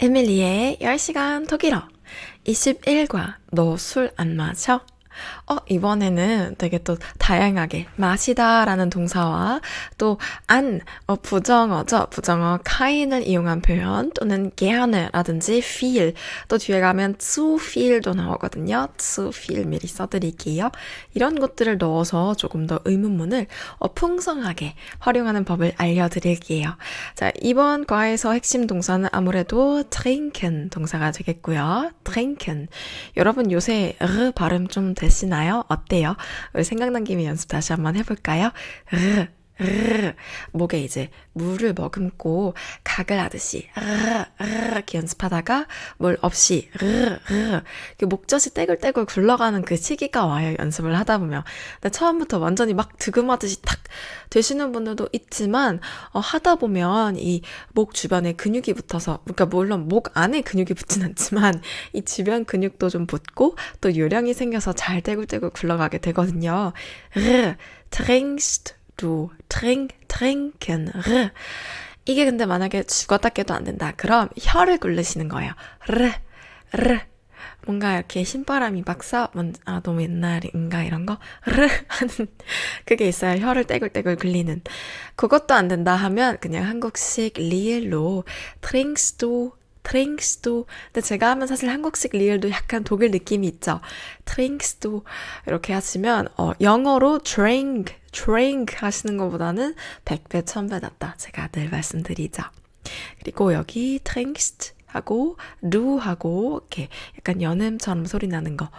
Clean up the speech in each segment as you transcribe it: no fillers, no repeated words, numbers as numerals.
에밀리의 10시간 독일어 21과 너 술 안 마셔? 이번에는 되게 또 다양하게 마시다라는 동사와 또 부정어죠. 부정어 kain을 이용한 표현 또는 gerne라든지 viel 또 뒤에 가면 zu viel도 나오거든요. zu viel 미리 써드릴게요. 이런 것들을 넣어서 조금 더 의문문을 풍성하게 활용하는 법을 알려드릴게요. 자, 이번 과에서 핵심 동사는 아무래도 trinken 동사가 되겠고요. trinken. 여러분 요새 발음 좀 되시나요? 어때요? 우리 생각난 김에 연습 다시 한번 해볼까요? 목에 이제 물을 머금고 각을 하듯이 이렇게 연습하다가 물 없이 목젖이 떼굴떼굴 굴러가는 그 시기가 와요. 연습을 하다 보면. 근데 처음부터 완전히 막 득음하듯이 탁 되시는 분들도 있지만 하다 보면 이 목 주변에 근육이 붙어서 그러니까 물론 목 안에 근육이 붙진 않지만 이 주변 근육도 좀 붙고 또 요령이 생겨서 잘 떼굴떼굴 굴러가게 되거든요. trinkst du, trinken, 이게 근데 만약에 죽었다 깨도 안 된다. 그럼 혀를 굴리시는 거예요. 뭔가 이렇게 신바람이 막사, 너무 옛날인가 이런 거? 하는 그게 있어요. 혀를 떼굴떼굴 굴리는. 그것도 안 된다 하면 그냥 한국식 리을로 trinkst du. 근데 제가 하면 사실 한국식 리을도 약간 독일 느낌이 있죠. trinkst du 이렇게 하시면 영어로 drink 하시는 것보다는 100배, 1000배 낫다. 제가 늘 말씀드리죠. 그리고 여기 trinkst 하고 du 하고 이렇게 약간 연음처럼 소리 나는 거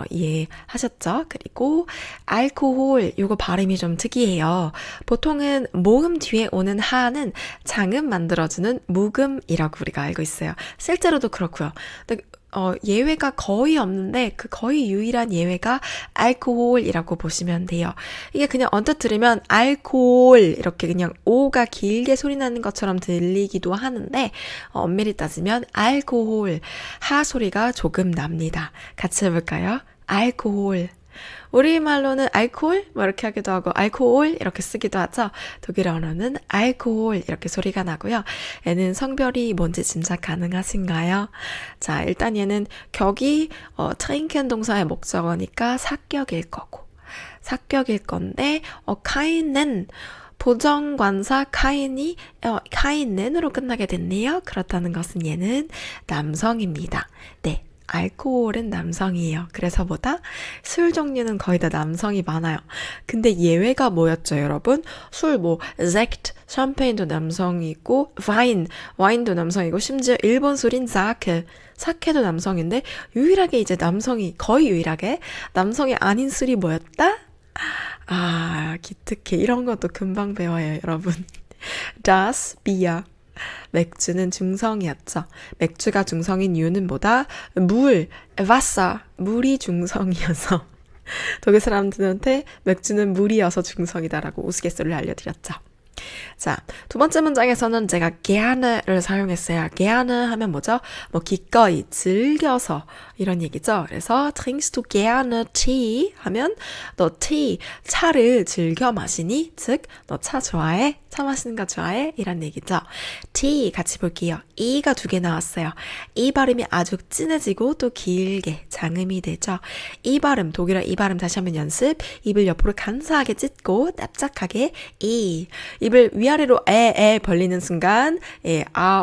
이해하셨죠? 그리고 알코올 요거 발음이 좀 특이해요. 보통은 모음 뒤에 오는 하는 장음 만들어주는 묵음이라고 우리가 알고 있어요. 실제로도 그렇고요. 근데 예외가 거의 없는데 그 거의 유일한 예외가 알코올이라고 보시면 돼요. 이게 그냥 언뜻 들으면 알코올 이렇게 그냥 오가 길게 소리 나는 것처럼 들리기도 하는데 엄밀히 따지면 알코올 하 소리가 조금 납니다. 같이 해볼까요? 알코올. 우리말로는 알코올 뭐 이렇게 하기도 하고 알코올 이렇게 쓰기도 하죠. 독일어로는 알코올 이렇게 소리가 나고요. 얘는 성별이 뭔지 짐작 가능하신가요? 자, 일단 얘는 격이 trinken 동사의 목적어니까 사격일 거고 사격일 건데 카인은 보정관사 카인은으로 끝나게 됐네요. 그렇다는 것은 얘는 남성입니다. 네. 알코올은 남성이에요. 그래서 술 종류는 거의 다 남성이 많아요. 근데 예외가 뭐였죠, 여러분? 술 섹트, 샴페인도 남성이고 와인도 남성이고 심지어 일본 술인 사케도 남성인데 유일하게 이제 거의 유일하게 남성이 아닌 술이 뭐였다? 기특해. 이런 것도 금방 배워요, 여러분. Das Bier. 맥주는 중성이었죠. 맥주가 중성인 이유는 물이 중성이어서 독일 사람들한테 맥주는 물이어서 중성이다라고 우스갯소리를 알려드렸죠. 자, 두 번째 문장에서는 제가 gerne를 사용했어요. gerne 하면 뭐죠? 기꺼이, 즐겨서 이런 얘기죠. 그래서 trinkst du gerne Tee 하면 너 차를 즐겨 마시니? 즉, 너 차 좋아해? 차 마시는 거 좋아해? 이런 얘기죠. T 같이 볼게요. E가 2개 나왔어요. 이 발음이 아주 진해지고 또 길게 장음이 되죠. 이 발음, 독일어 이 발음 다시 한번 연습. 입을 옆으로 간사하게 찢고 납작하게 E. 입을 위아래로 에 벌리는 순간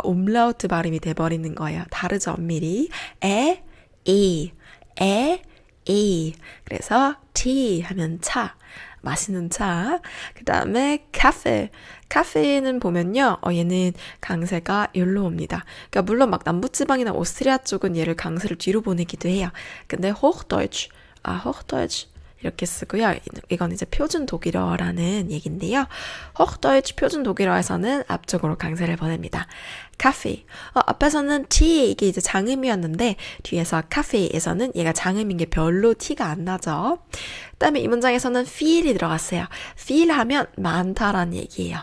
umlaut 발음이 돼버리는 거예요. 다르죠, 엄밀히. 이. 그래서 T 하면 차. 마시는 차. 그 다음에 카페는 보면요. 얘는 강세가 여기로 옵니다. 그러니까 물론 막 남부지방이나 오스트리아 쪽은 얘를 강세를 뒤로 보내기도 해요. 근데 Hochdeutsch 이렇게 쓰고요. 이건 이제 표준 독일어라는 얘기인데요. Hochdeutsch 표준 독일어에서는 앞쪽으로 강세를 보냅니다. 카페. 앞에서는 T 이게 이제 장음이었는데 뒤에서 카페에서는 얘가 장음인 게 별로 티가 안 나죠. 그다음에 이 문장에서는 feel이 들어갔어요. feel 하면 많다라는 얘기예요.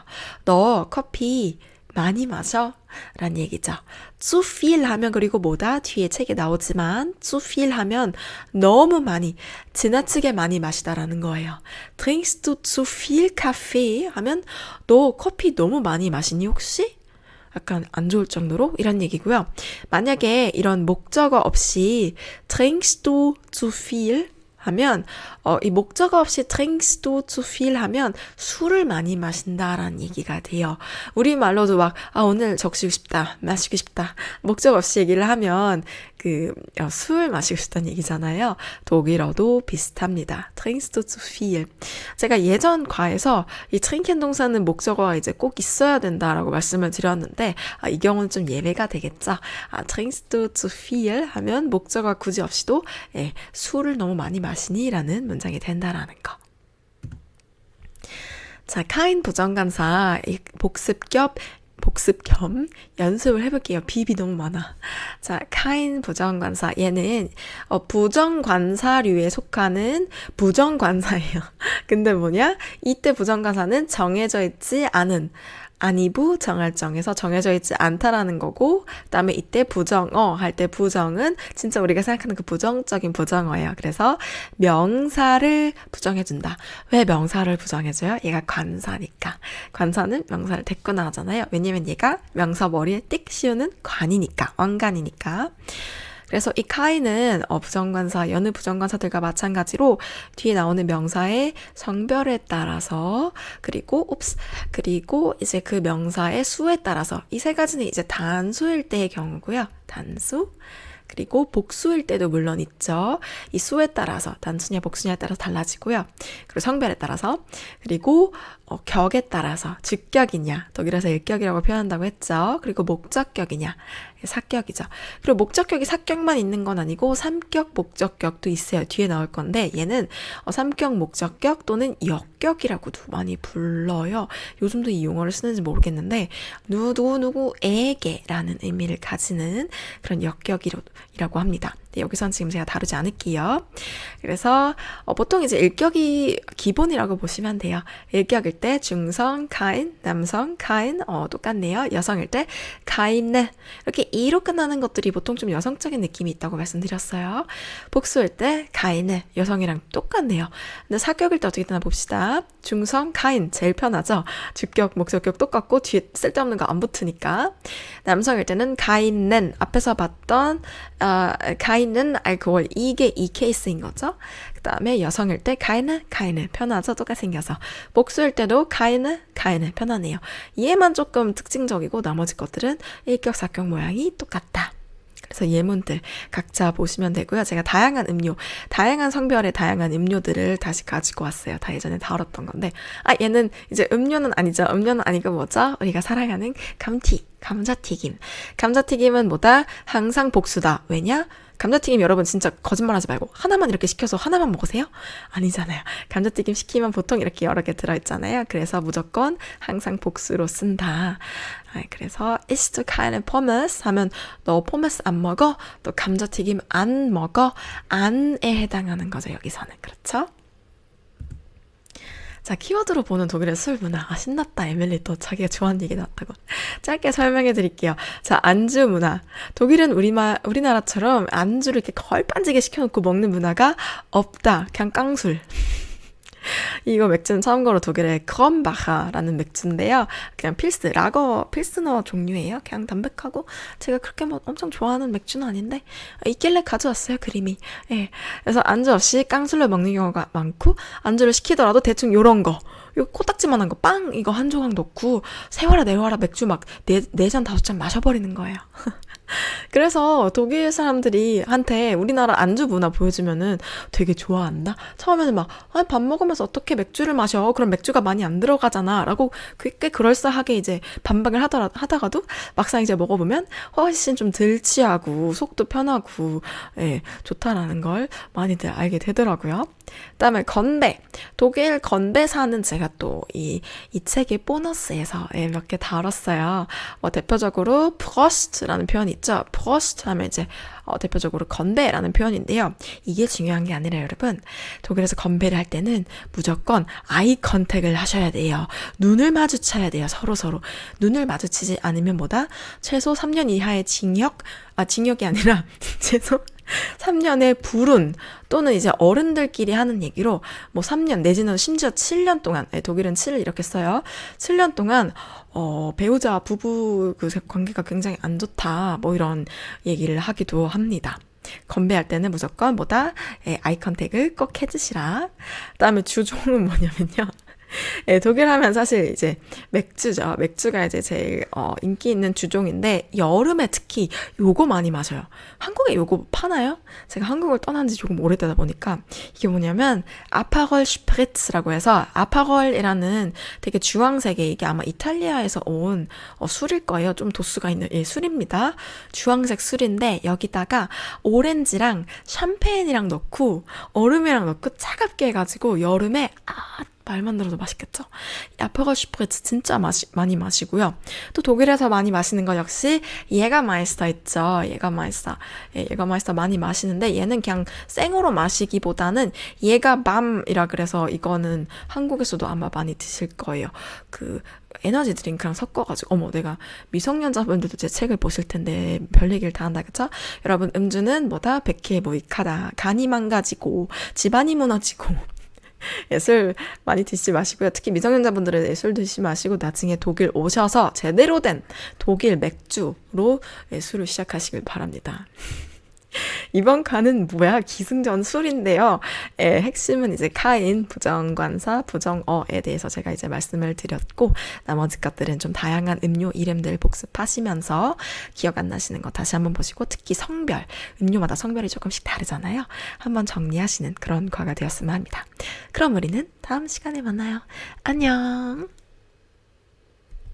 너 커피 많이 마셔? 라는 얘기죠. zu viel 하면 그리고 뒤에 책에 나오지만 zu viel 하면 너무 많이, 지나치게 많이 마시다라는 거예요. trinkst du zu viel Kaffee? 하면 너 커피 너무 많이 마시니 혹시? 약간 안 좋을 정도로 이런 얘기고요. 만약에 이런 목적어 없이 trinkst du zu viel 하면 이 목적어 없이 trinkst du zu viel 하면 술을 많이 마신다라는 얘기가 돼요. 우리말로도 막 오늘 적시고 싶다, 마시고 싶다 목적 없이 얘기를 하면 술 마시고 싶다는 얘기잖아요. 독일어도 비슷합니다. trinkst du zu viel. 제가 예전 과에서 이 trinken 동사는 목적어가 이제 꼭 있어야 된다라고 말씀을 드렸는데 이 경우는 좀 예외가 되겠죠. trinkst du zu viel 하면 목적어 굳이 없이도 술을 너무 많이 마시니 라는 문장이 된다라는 거. 자, 카인 부정관사 복습 겸 연습을 해볼게요. 비비 너무 많아. 자, 카인 부정관사. 얘는 부정관사류에 속하는 부정관사예요. 근데 뭐냐? 이때 부정관사는 정해져 있지 않은 아니부 정할정에서 정해져 있지 않다라는 거고, 그다음에 이때 부정어 할 때 부정은 진짜 우리가 생각하는 그 부정적인 부정어예요. 그래서 명사를 부정해준다. 왜 명사를 부정해줘요? 얘가 관사니까. 관사는 명사를 데리고 나가잖아요. 왜냐면 얘가 명사 머리에 띡 씌우는 관이니까, 왕관이니까. 그래서 이 카이는 부정관사, 여느 부정관사들과 마찬가지로 뒤에 나오는 명사의 성별에 따라서 그리고 이제 그 명사의 수에 따라서 이 세 가지는 이제 단수일 때의 경우고요. 단수. 그리고 복수일 때도 물론 있죠. 이 수에 따라서 단수냐 복수냐에 따라서 달라지고요. 그리고 성별에 따라서 그리고 격에 따라서 주격이냐 독일에서 일격이라고 표현한다고 했죠. 그리고 목적격이냐 사격이죠. 그리고 목적격이 사격만 있는 건 아니고 삼격 목적격도 있어요. 뒤에 나올 건데 얘는 삼격 목적격 또는 역격이라고도 많이 불러요. 요즘도 이 용어를 쓰는지 모르겠는데 누구에게라는 의미를 가지는 그런 역격이라고 합니다. 여기선 지금 제가 다루지 않을게요. 그래서 보통 이제 일격이 기본이라고 보시면 돼요. 일격일 때 중성, 카인, 남성, 카인 똑같네요. 여성일 때 카인네 이렇게 이로 끝나는 것들이 보통 좀 여성적인 느낌이 있다고 말씀드렸어요. 복수일 때 카인네 여성이랑 똑같네요. 근데 사격일 때 어떻게 되나 봅시다. 중성, 카인 제일 편하죠. 주격, 목적격 똑같고 뒤에 쓸데없는 거 안 붙으니까. 남성일 때는 카인넨 앞에서 봤던 카인은 알코올 이게 이 케이스인 거죠. 그 다음에 여성일 때 카이는 편하죠. 똑같이 생겨서. 복수일 때도 카이는 편하네요. 얘만 조금 특징적이고 나머지 것들은 일격 사격 모양이 똑같다. 그래서 예문들 각자 보시면 되고요. 제가 다양한 성별의 다양한 음료들을 다시 가지고 왔어요. 다 예전에 다뤘던 건데 얘는 이제 음료는 아니죠. 음료는 아니고 뭐죠? 우리가 사랑하는 감자튀김. 감자튀김은 뭐다? 항상 복수다. 왜냐? 감자튀김 여러분 진짜 거짓말하지 말고 하나만 이렇게 시켜서 하나만 먹으세요? 아니잖아요. 감자튀김 시키면 보통 이렇게 여러 개 들어있잖아요. 그래서 무조건 항상 복수로 쓴다. 그래서 isst du keine Pommes 하면 너 포메스 안 먹어? 또 감자튀김 안 먹어? 안에 해당하는 거죠. 여기서는. 그렇죠? 자, 키워드로 보는 독일의 술 문화. 신났다. 에밀리 또 자기가 좋아하는 얘기 나왔다고. 짧게 설명해 드릴게요. 자, 안주 문화. 독일은 우리나라처럼 안주를 이렇게 걸반지게 시켜놓고 먹는 문화가 없다. 그냥 깡술. 이거 맥주는 참고로 독일의 크롬바하라는 맥주인데요. 그냥 필스너 종류예요. 그냥 담백하고 제가 그렇게 뭐 엄청 좋아하는 맥주는 아닌데 있길래 가져왔어요. 그림이. 예. 그래서 안주 없이 깡술로 먹는 경우가 많고 안주를 시키더라도 대충 요런 거. 요 코딱지만한 거 빵 이거 한 조각 넣고 세워라 내와라 맥주 막 4잔 5잔 마셔버리는 거예요. 그래서 독일 사람들이 한테 우리나라 안주 문화 보여주면은 되게 좋아한다. 처음에는 막 밥 먹으면서 어떻게 맥주를 마셔? 그럼 맥주가 많이 안 들어가잖아. 라고 꽤 그럴싸하게 이제 반박을 하다가도 막상 이제 먹어보면 훨씬 좀 덜 취하고 속도 편하고 좋다라는 걸 많이들 알게 되더라고요. 그다음에 건배. 독일 건배사는 제가 또 이 책의 보너스에서 몇 개 다뤘어요. 대표적으로 프로스트라는 표현이 있죠. 프로스트 하면 이제 대표적으로 건배라는 표현인데요. 이게 중요한 게 아니라 여러분 독일에서 건배를 할 때는 무조건 아이 컨택을 하셔야 돼요. 눈을 마주쳐야 돼요. 서로 눈을 마주치지 않으면 뭐다? 최소 3년 이하의 징역이 아니라 최소 3년의 불운 또는 이제 어른들끼리 하는 얘기로 뭐 3년 내지는 심지어 7년 동안 독일은 7을 이렇게 써요. 7년 동안 배우자 부부 그 관계가 굉장히 안 좋다 뭐 이런 얘기를 하기도 합니다. 건배할 때는 무조건 뭐다 아이 컨택을 꼭 해주시라. 그다음에 주종은 뭐냐면요. 예, 독일 하면 사실 이제 맥주죠. 맥주가 이제 제일 인기 있는 주종인데 여름에 특히 요거 많이 마셔요. 한국에 요거 파나요? 제가 한국을 떠난 지 조금 오래되다 보니까 이게 뭐냐면 아파걸 슈프리츠라고 해서 아파걸이라는 되게 주황색의 이게 아마 이탈리아에서 온 술일 거예요. 좀 도수가 있는 술입니다. 주황색 술인데 여기다가 오렌지랑 샴페인이랑 넣고 얼음이랑 넣고 차갑게 해가지고 여름에 말만 들어도 맛있겠죠? 아퍼걸 슈프리츠 진짜 많이 마시고요. 또 독일에서 많이 마시는 거 역시 예가마이스터 있죠. 예가마이스터. 예, 예가마이스터 많이 마시는데 얘는 그냥 생으로 마시기보다는 예가밤이라 그래서 이거는 한국에서도 아마 많이 드실 거예요. 그 에너지 드링크랑 섞어가지고 어머 내가 미성년자분들도 제 책을 보실 텐데 별 얘기를 다 한다 그쵸? 여러분 음주는 뭐다? 백해 무익하다. 간이 망가지고 집안이 무너지고 술 많이 드시지 마시고요. 특히 미성년자분들은 술 드시지 마시고 나중에 독일 오셔서 제대로 된 독일 맥주로 술을 시작하시길 바랍니다. 이번 칸은 뭐야? 기승전술인데요. 핵심은 이제 카인, 부정관사, 부정어에 대해서 제가 이제 말씀을 드렸고 나머지 것들은 좀 다양한 음료 이름들 복습하시면서 기억 안 나시는 거 다시 한번 보시고 특히 성별, 음료마다 성별이 조금씩 다르잖아요. 한번 정리하시는 그런 과가 되었으면 합니다. 그럼 우리는 다음 시간에 만나요. 안녕.